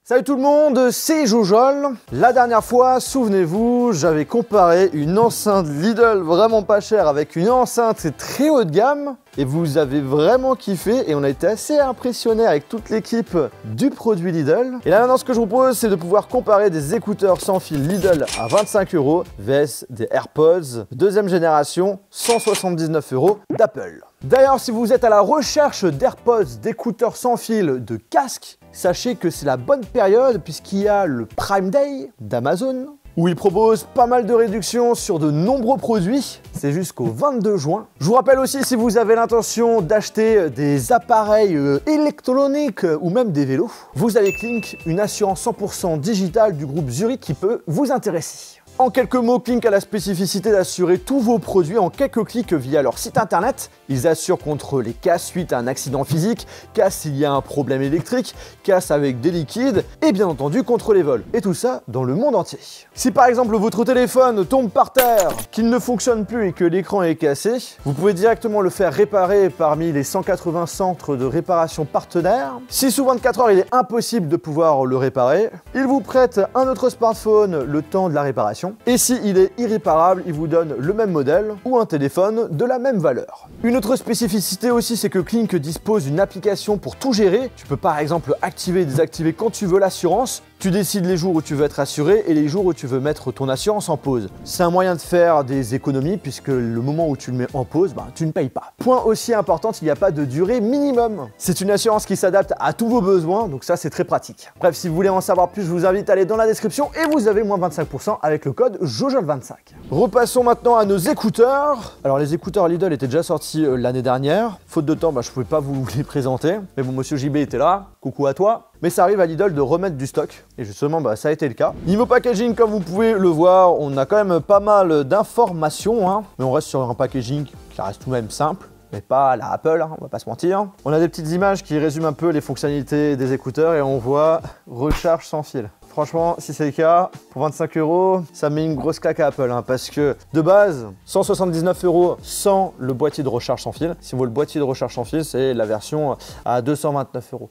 Salut tout le monde, c'est Jojol. La dernière fois, souvenez-vous, j'avais comparé une enceinte Lidl vraiment pas chère avec une enceinte très haut de gamme et vous avez vraiment kiffé et on a été assez impressionnés avec toute l'équipe du produit Lidl. Et là maintenant, ce que je vous propose, c'est de pouvoir comparer des écouteurs sans fil Lidl à 25 € vs des AirPods deuxième génération 179 € d'Apple. D'ailleurs, si vous êtes à la recherche d'AirPods, d'écouteurs sans fil, de casques, sachez que c'est la bonne période puisqu'il y a le Prime Day d'Amazon où ils proposent pas mal de réductions sur de nombreux produits. C'est jusqu'au 22 juin. Je vous rappelle aussi, si vous avez l'intention d'acheter des appareils électroniques ou même des vélos, vous avez Clink, une assurance 100% digitale du groupe Zurich qui peut vous intéresser. En quelques mots, Clink a la spécificité d'assurer tous vos produits en quelques clics via leur site internet. Ils assurent contre les casses suite à un accident physique, casse s'il y a un problème électrique, casse avec des liquides et bien entendu contre les vols. Et tout ça dans le monde entier. Si par exemple votre téléphone tombe par terre, qu'il ne fonctionne plus et que l'écran est cassé, vous pouvez directement le faire réparer parmi les 180 centres de réparation partenaires. Si sous 24 heures il est impossible de pouvoir le réparer, ils vous prêtent un autre smartphone le temps de la réparation. Et si il est irréparable, il vous donne le même modèle ou un téléphone de la même valeur. Une autre spécificité aussi, c'est que Clink dispose d'une application pour tout gérer. Tu peux par exemple activer et désactiver quand tu veux l'assurance. Tu décides les jours où tu veux être assuré et les jours où tu veux mettre ton assurance en pause. C'est un moyen de faire des économies puisque le moment où tu le mets en pause, tu ne payes pas. Point aussi important, il n'y a pas de durée minimum. C'est une assurance qui s'adapte à tous vos besoins, donc ça c'est très pratique. Bref, si vous voulez en savoir plus, je vous invite à aller dans la description et vous avez moins 25% avec le code JOJOL25. Repassons maintenant à nos écouteurs. Alors les écouteurs Lidl étaient déjà sortis l'année dernière. Faute de temps, je ne pouvais pas vous les présenter. Mais bon, monsieur JB était là, coucou à toi. Mais ça arrive à Lidl de remettre du stock, et justement ça a été le cas. Niveau packaging, comme vous pouvez le voir, on a quand même pas mal d'informations, mais on reste sur un packaging qui reste tout de même simple, mais pas à la Apple, on va pas se mentir. On a des petites images qui résument un peu les fonctionnalités des écouteurs, et on voit recharge sans fil. Franchement, si c'est le cas, pour 25 €, ça met une grosse claque à Apple, parce que de base, 179 € sans le boîtier de recharge sans fil. Si vous voulez le boîtier de recharge sans fil, c'est la version à 229 €.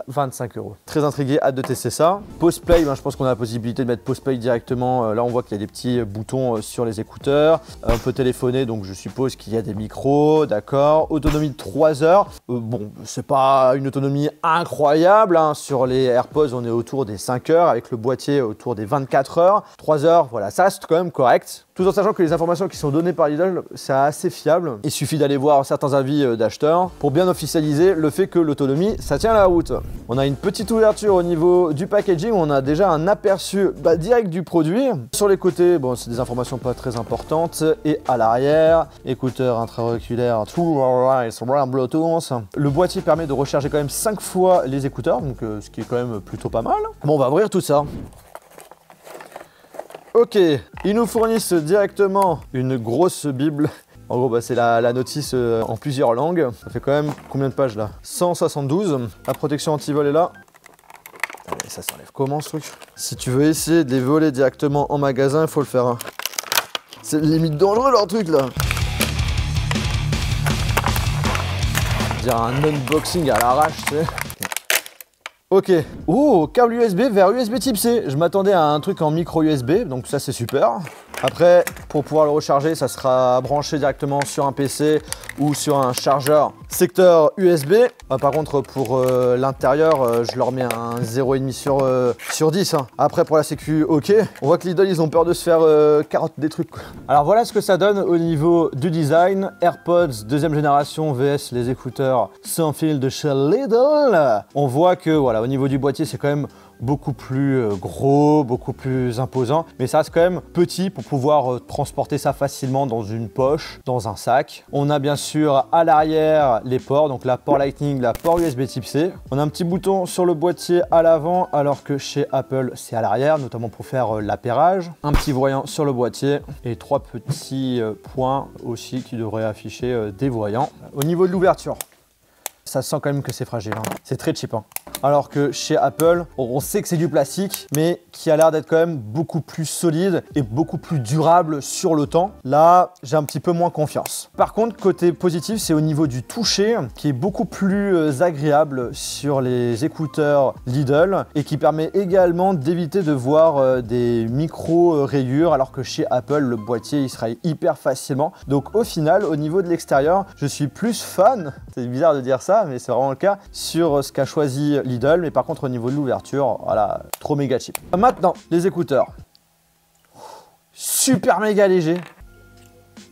25 €. Très intrigué, hâte de tester ça. Pause play, je pense qu'on a la possibilité de mettre pause play directement. Là, on voit qu'il y a des petits boutons sur les écouteurs. On peut téléphoner, donc je suppose qu'il y a des micros, d'accord. Autonomie de 3 heures. Bon, c'est pas une autonomie incroyable. Sur les AirPods, on est autour des 5 heures avec le boîtier autour des 24 heures. 3 heures, voilà, ça reste quand même correct. Tout en sachant que les informations qui sont données par Lidl, c'est assez fiable. Il suffit d'aller voir certains avis d'acheteurs pour bien officialiser le fait que l'autonomie, ça tient la route. On a une petite ouverture au niveau du packaging, on a déjà un aperçu direct du produit. Sur les côtés, c'est des informations pas très importantes. Et à l'arrière, écouteurs intra-auriculaires, True Wireless Bluetooth. Le boîtier permet de recharger quand même 5 fois les écouteurs, donc ce qui est quand même plutôt pas mal. Bon, on va ouvrir tout ça. Ok, ils nous fournissent directement une grosse bible. En gros, c'est la notice en plusieurs langues. Ça fait quand même combien de pages là? 172. La protection anti-vol est là. Allez, ça s'enlève comment ce truc? Si tu veux essayer de les voler directement en magasin, il faut le faire. C'est limite dangereux leur truc là. On dirait un unboxing à l'arrache, tu sais. Ok. Oh, câble USB vers USB type C. Je m'attendais à un truc en micro USB, donc ça c'est super. Après, pour pouvoir le recharger, ça sera branché directement sur un PC ou sur un chargeur secteur USB. Par contre, pour l'intérieur, je leur mets un 0,5 sur 10. Après, pour la sécu, ok. On voit que Lidl, ils ont peur de se faire carotte des trucs. Alors voilà ce que ça donne au niveau du design. AirPods deuxième génération vs les écouteurs sans fil de chez Lidl. On voit que voilà, au niveau du boîtier, c'est quand même beaucoup plus gros, beaucoup plus imposant, mais ça reste quand même petit pour pouvoir transporter ça facilement dans une poche, dans un sac. On a bien sûr à l'arrière les ports, donc la port Lightning, la port USB type C. On a un petit bouton sur le boîtier à l'avant, alors que chez Apple c'est à l'arrière, notamment pour faire l'appairage. Un petit voyant sur le boîtier et 3 petits points aussi qui devraient afficher des voyants. Au niveau de l'ouverture, ça sent quand même que c'est fragile, c'est très cheap. Alors que chez Apple, on sait que c'est du plastique, mais qui a l'air d'être quand même beaucoup plus solide et beaucoup plus durable sur le temps. Là, j'ai un petit peu moins confiance. Par contre, côté positif, c'est au niveau du toucher qui est beaucoup plus agréable sur les écouteurs Lidl et qui permet également d'éviter de voir des micro-rayures alors que chez Apple, le boîtier, il se raye hyper facilement. Donc au final, au niveau de l'extérieur, je suis plus fan, c'est bizarre de dire ça, mais c'est vraiment le cas, sur ce qu'a choisi Lidl. Mais par contre, au niveau de l'ouverture, voilà, trop méga cheap. Maintenant, les écouteurs. Super méga léger,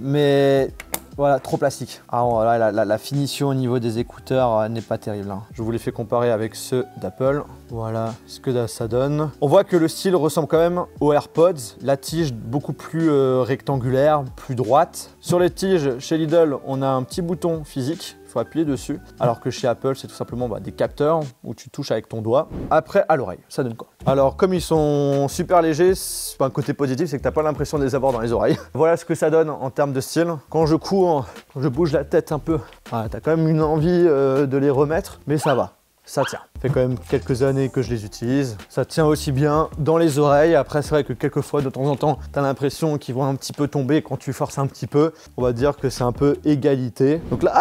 mais voilà, trop plastique. Ah, voilà, la finition au niveau des écouteurs n'est pas terrible. Hein. Je vous les fais comparer avec ceux d'Apple. Voilà ce que ça donne. On voit que le style ressemble quand même aux AirPods. La tige beaucoup plus rectangulaire, plus droite. Sur les tiges, chez Lidl, on a un petit bouton physique. Il faut appuyer dessus. Alors que chez Apple, c'est tout simplement des capteurs où tu touches avec ton doigt. Après, à l'oreille, ça donne quoi? Alors, comme ils sont super légers, un côté positif, c'est que tu n'as pas l'impression de les avoir dans les oreilles. Voilà ce que ça donne en termes de style. Quand je cours, quand je bouge la tête un peu, voilà, tu as quand même une envie de les remettre, mais ça va. Ça tient. Ça fait quand même quelques années que je les utilise. Ça tient aussi bien dans les oreilles. Après, c'est vrai que quelquefois, de temps en temps, tu as l'impression qu'ils vont un petit peu tomber quand tu forces un petit peu. On va dire que c'est un peu égalité. Donc là,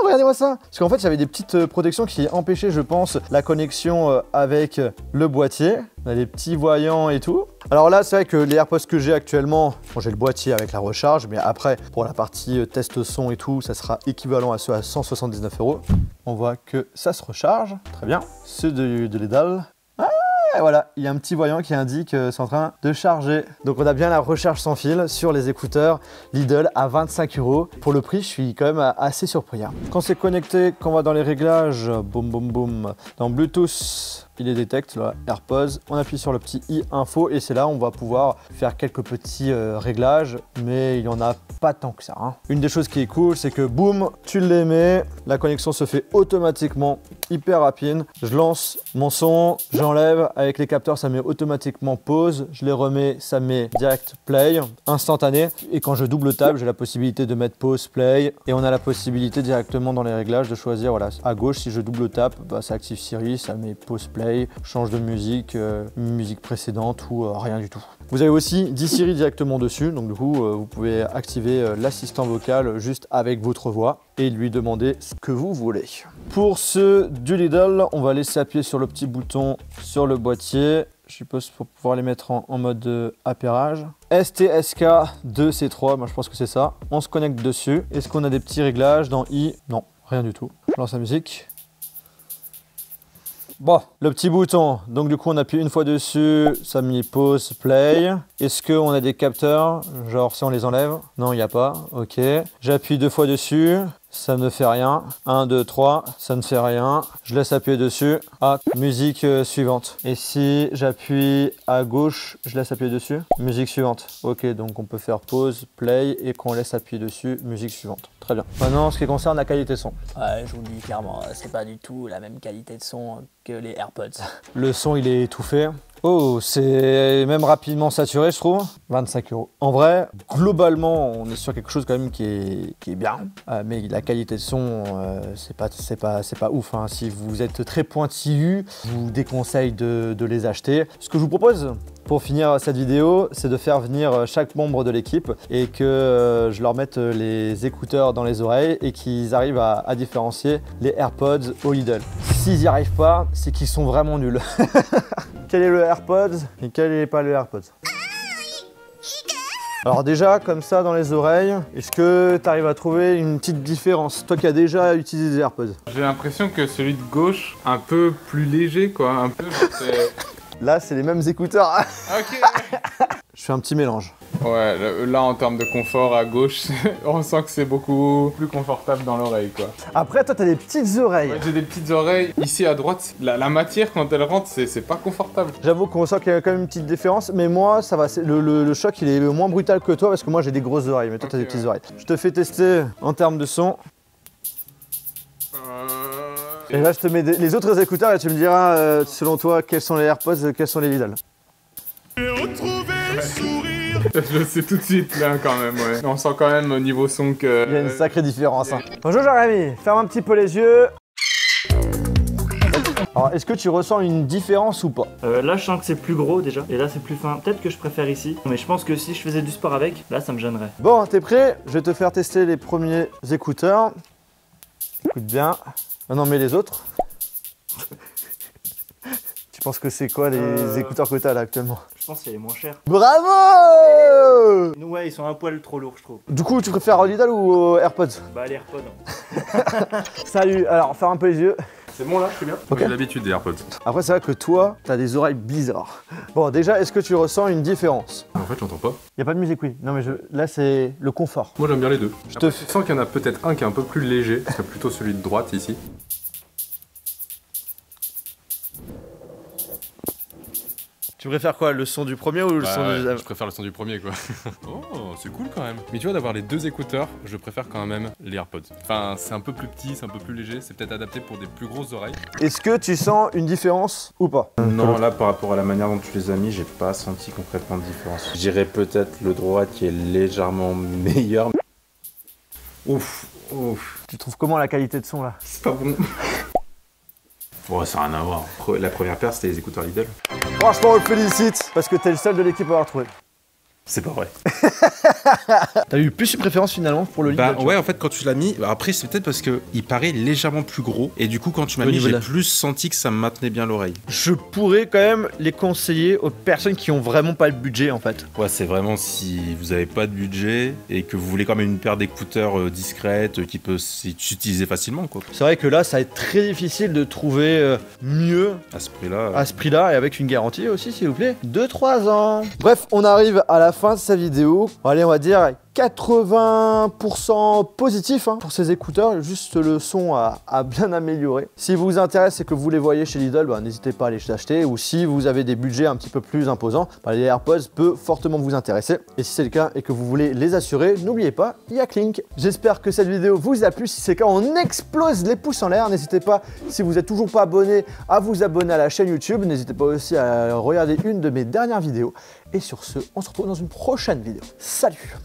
regardez-moi ça! Parce qu'en fait, il y avait des petites protections qui empêchaient, je pense, la connexion avec le boîtier. On a des petits voyants et tout. Alors là, c'est vrai que les AirPods que j'ai actuellement, bon, j'ai le boîtier avec la recharge, mais après, pour la partie test son et tout, ça sera équivalent à ceux à 179 €. On voit que ça se recharge, très bien. Ceux de Lidl. Et voilà, il y a un petit voyant qui indique que c'est en train de charger. Donc on a bien la recharge sans fil sur les écouteurs Lidl à 25 €. Pour le prix, je suis quand même assez surpris. Hein. Quand c'est connecté, quand on va dans les réglages, boum boum boum, dans Bluetooth, il les détecte, là, AirPods. On appuie sur le petit i info et c'est là où on va pouvoir faire quelques petits réglages, mais il n'y en a pas tant que ça. Hein. Une des choses qui est cool, c'est que boum, tu les mets, la connexion se fait automatiquement, hyper rapide. Je lance mon son, j'enlève, avec les capteurs, ça met automatiquement pause. Je les remets, ça met direct play, instantané. Et quand je double tape, j'ai la possibilité de mettre pause, play. Et on a la possibilité directement dans les réglages de choisir, voilà, à gauche, si je double tape, ça active Siri, ça met pause, play, change de musique, musique précédente ou rien du tout. Vous avez aussi 10 Siri directement dessus, donc du coup, vous pouvez activer l'assistant vocal juste avec votre voix et lui demander ce que vous voulez. Pour ceux du Lidl, on va laisser appuyer sur le petit bouton sur le boîtier. Je suppose pour pouvoir les mettre en mode appairage. STSK 2C3, moi je pense que c'est ça. On se connecte dessus. Est-ce qu'on a des petits réglages dans I? Non, rien du tout. Je lance la musique. Bon, le petit bouton, donc du coup on appuie une fois dessus, ça met pause, play. Est-ce qu'on a des capteurs? Genre si on les enlève? Non, il n'y a pas, ok. J'appuie 2 fois dessus, ça ne fait rien. 1, 2, 3, ça ne fait rien. Je laisse appuyer dessus. Ah, musique suivante. Et si j'appuie à gauche, je laisse appuyer dessus. Musique suivante. Ok, donc on peut faire pause, play et qu'on laisse appuyer dessus, musique suivante. Très bien. Maintenant, en ce qui concerne la qualité son. Ouais, je vous le dis clairement, c'est pas du tout la même qualité de son que les AirPods. Le son, il est étouffé. Oh, c'est même rapidement saturé, je trouve. 25 €. En vrai, globalement, on est sur quelque chose quand même qui est bien. Mais la qualité de son, c'est pas ouf. Hein. Si vous êtes très pointilleux, je vous déconseille de les acheter. Ce que je vous propose, pour finir cette vidéo, c'est de faire venir chaque membre de l'équipe et que je leur mette les écouteurs dans les oreilles et qu'ils arrivent à différencier les AirPods au Lidl. S'ils n'y arrivent pas, c'est qu'ils sont vraiment nuls. Quel est le AirPods et quel n'est pas le AirPods? Alors déjà, comme ça dans les oreilles, est-ce que tu arrives à trouver une petite différence? Toi qui as déjà utilisé des AirPods. J'ai l'impression que celui de gauche, un peu plus léger quoi, un peu... Là, c'est les mêmes écouteurs. Ok. Je fais un petit mélange. Ouais, là en termes de confort à gauche, on sent que c'est beaucoup plus confortable dans l'oreille quoi. Après, toi, t'as des petites oreilles. Ouais, j'ai des petites oreilles. Ici à droite, la matière quand elle rentre, c'est pas confortable. J'avoue qu'on sent qu'il y a quand même une petite différence, mais moi, ça va. Le choc, il est moins brutal que toi parce que moi, j'ai des grosses oreilles, mais toi, t'as des petites oreilles. Je te fais tester en termes de son. Et là, je te mets les autres écouteurs et tu me diras, selon toi, quels sont les AirPods, quels sont les Lidl. Je le sais tout de suite là quand même, ouais. On sent quand même au niveau son que... Il y a une sacrée différence. Hein. Bonjour Jérémy, ferme un petit peu les yeux. Alors, est-ce que tu ressens une différence ou pas? Là, je sens que c'est plus gros déjà, et là, c'est plus fin. Peut-être que je préfère ici, mais je pense que si je faisais du sport avec, là, ça me gênerait. Bon, t'es prêt? Je vais te faire tester les premiers écouteurs. Écoute bien. Maintenant, mets les autres. Tu penses que c'est quoi les écouteurs que t'as là actuellement? Je pense qu'il est moins cher. Bravo! Ouais, ils sont un poil trop lourds, je trouve. Du coup, tu préfères Lidl ou AirPods? Bah, les AirPods. Salut, alors, ferme un peu les yeux. C'est bon là, je suis bien. Ok. J'ai l'habitude des AirPods. Après, c'est vrai que toi, t'as des oreilles bizarres. Bon, déjà, est-ce que tu ressens une différence? En fait, j'entends pas. Y a pas de musique, oui. Non, mais là, c'est le confort. Moi, j'aime bien les deux. Je Je te sens qu'il y en a peut-être un qui est un peu plus léger, ce serait plutôt celui de droite ici. Tu préfères quoi, le son du premier ou le son du deuxième? Je préfère le son du premier, quoi. Oh, c'est cool quand même. Mais tu vois, d'avoir les deux écouteurs, je préfère quand même les AirPods. Enfin, c'est un peu plus petit, c'est un peu plus léger, c'est peut-être adapté pour des plus grosses oreilles. Est-ce que tu sens une différence ou pas? Non, là par rapport à la manière dont tu les as mis, j'ai pas senti concrètement de différence. Je dirais peut-être le droit qui est légèrement meilleur. Ouf, ouf, Tu trouves comment la qualité de son là? c'est pas bon. Oh, ça n'a rien à voir. La première paire, c'était les écouteurs Lidl. Franchement, on le félicite parce que t'es le seul de l'équipe à avoir trouvé. C'est pas vrai. T'as eu plus une préférence finalement pour le Lidl? Bah ouais, en fait quand tu l'as mis, après c'est peut-être parce que il paraît légèrement plus gros et du coup quand tu m'as mis, j'ai plus senti que ça me maintenait bien l'oreille. Je pourrais quand même les conseiller aux personnes qui ont vraiment pas le budget en fait. Ouais, c'est vraiment si vous avez pas de budget et que vous voulez quand même une paire d'écouteurs discrète qui peut s'utiliser facilement quoi. C'est vrai que là, ça va être très difficile de trouver mieux À ce prix-là. à ce prix-là et avec une garantie aussi, s'il vous plaît, de 3 ans. Bref, on arrive à la fin de sa vidéo. Allez, on va dire 80% positif pour ces écouteurs, juste le son a bien amélioré. Si vous vous intéresse et que vous les voyez chez Lidl, n'hésitez pas à les acheter, ou si vous avez des budgets un petit peu plus imposants, les AirPods peuvent fortement vous intéresser. Et si c'est le cas et que vous voulez les assurer, n'oubliez pas, il y a Clink. J'espère que cette vidéo vous a plu. Si c'est le cas, on explose les pouces en l'air. N'hésitez pas, si vous n'êtes toujours pas abonné, à vous abonner à la chaîne YouTube. N'hésitez pas aussi à regarder une de mes dernières vidéos. Et sur ce, on se retrouve dans une prochaine vidéo. Salut!